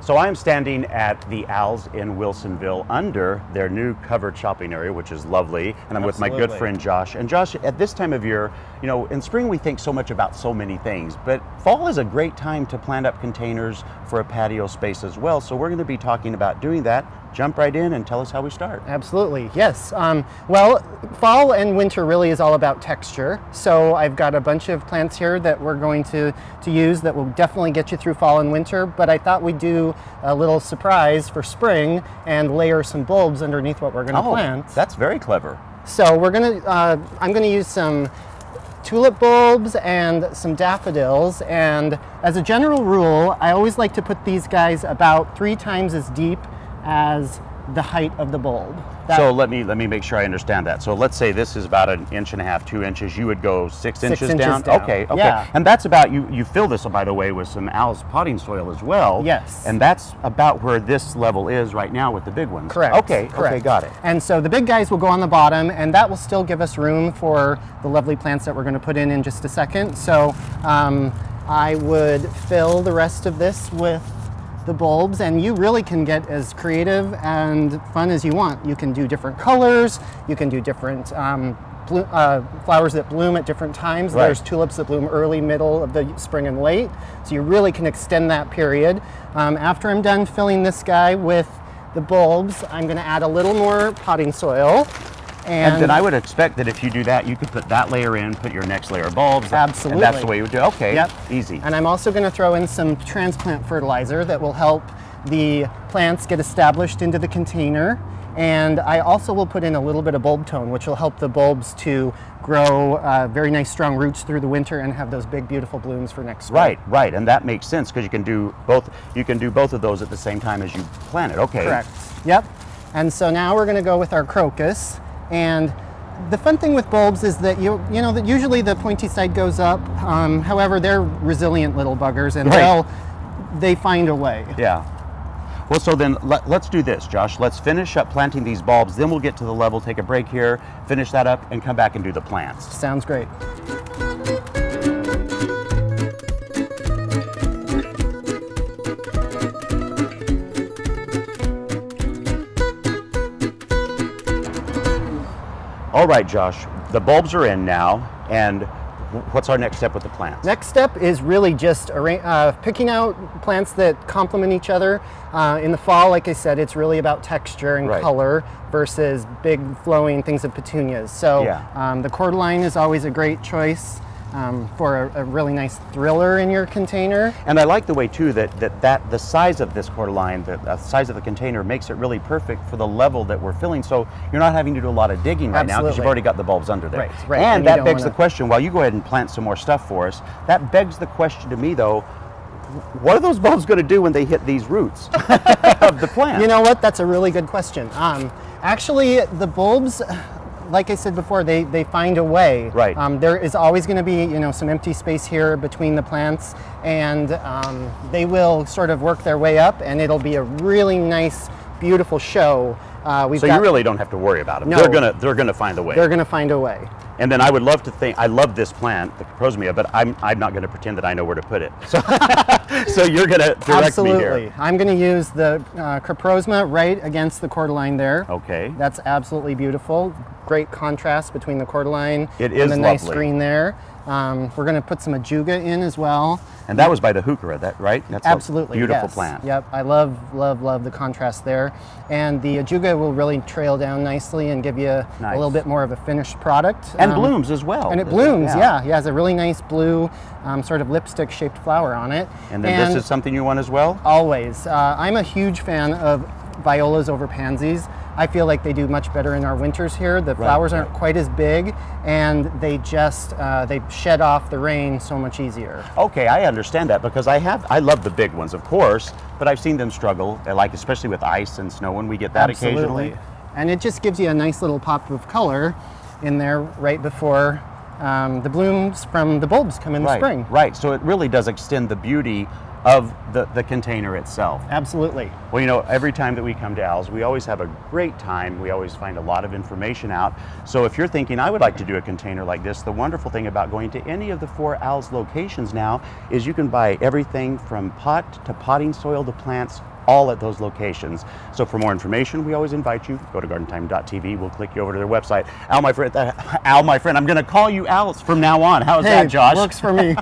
So I'm standing at the Al's in Wilsonville under their new covered shopping area, which is lovely. And I'm with my good friend Josh. And Josh, at this time of year, you know, in spring we think so much about so many things, but fall is a great time to plant up containers for a patio space as well. So we're going to be talking about doing that. Jump right in and tell us how we start. Absolutely, yes. Well, fall and winter really is all about texture. So I've got a bunch of plants here that we're going to use that will definitely get you through fall and winter, but I thought we'd do a little surprise for spring and layer some bulbs underneath what we're going to plant. That's very clever. So we're going to, I'm going to use some tulip bulbs and some daffodils, and as a general rule, I always like to put these guys about 3 times as deep as the height of the bulb. So let me make sure I understand that. So let's say this is about 1.5 inches, 2 inches. You would go 6 inches down? Okay. Yeah. And that's about, you fill this, by the way, with some Al's potting soil as well. Yes. And that's about where this level is right now with the big ones. Correct. Okay, got it. And so the big guys will go on the bottom, and that will still give us room for the lovely plants that we're going to put in just a second. So I would fill the rest of this with the bulbs, and you really can get as creative and fun as you want. You can do different colors, you can do different flowers that bloom at different times. Right. There's tulips that bloom early, middle of the spring, and late, so you really can extend that period. After I'm done filling this guy with the bulbs, I'm going to add a little more potting soil. And then I would expect that if you do that, you could put that layer in, put your next layer of bulbs. Absolutely. And that's the way you would do it. Okay, yep. Easy. And I'm also going to throw in some transplant fertilizer that will help the plants get established into the container. And I also will put in a little bit of bulb tone, which will help the bulbs to grow very nice strong roots through the winter and have those big beautiful blooms for next spring. Right, and that makes sense because you can do both of those at the same time as you plant it. Okay. Correct. Yep. And so now we're going to go with our crocus. And the fun thing with bulbs is that you know that usually the pointy side goes up. However, they're resilient little buggers, and they find a way. Yeah. Well, so then let's do this, Josh. Let's finish up planting these bulbs. Then we'll get to the level, take a break here, finish that up, and come back and do the plants. Sounds great. All right, Josh, the bulbs are in now, and what's our next step with the plants? Next step is really just picking out plants that complement each other. In the fall, like I said, it's really about texture and color versus big flowing things of petunias. So the cordyline is always a great choice for a really nice thriller in your container. And I like the way too that the size of this cordyline, the size of the container makes it really perfect for the level that we're filling. So you're not having to do a lot of digging right now because you've already got the bulbs under there. Right. And that begs the question, while you go ahead and plant some more stuff for us, that begs the question to me though, what are those bulbs going to do when they hit these roots of the plant? You know what? That's a really good question. Actually, the bulbs, like I said before, they find a way. Right. There is always going to be, some empty space here between the plants, and they will sort of work their way up, and it'll be a really nice, beautiful show. So you really don't have to worry about them. No, they're gonna find a way. They're gonna find a way. And then I would love to think, I love this plant, the Coprosmia, but I'm not going to pretend that I know where to put it. So, so you're going to direct me here. Absolutely. I'm going to use the Coprosmia right against the cordyline there. Okay. That's absolutely beautiful. Great contrast between the cordyline and the lovely. Nice green there. We're going to put some ajuga in as well. And that was by the heuchera, right? That's absolutely, a beautiful yes. plant. Yep, I love the contrast there. And the ajuga will really trail down nicely and give you a little bit more of a finished product. And blooms as well. And it blooms, yeah. It has a really nice blue sort of lipstick-shaped flower on it. And then this is something you want as well? Always. I'm a huge fan of violas over pansies. I feel like they do much better in our winters here. The flowers aren't quite as big, and they just they shed off the rain so much easier. Okay, I understand that because I love the big ones, of course, but I've seen them struggle, like especially with ice and snow when we get that occasionally. And it just gives you a nice little pop of color in there right before the blooms from the bulbs come in the spring. Right, so it really does extend the beauty of the container itself. Absolutely. Well, every time that we come to Al's, we always have a great time. We always find a lot of information out. So if you're thinking, I would like to do a container like this, the wonderful thing about going to any of the 4 Al's locations now is you can buy everything from pot to potting soil to plants all at those locations. So for more information, we always invite you, go to gardentime.tv. We'll click you over to their website. Al, my friend, I'm going to call you Al from now on. How's that, Josh? Works for me.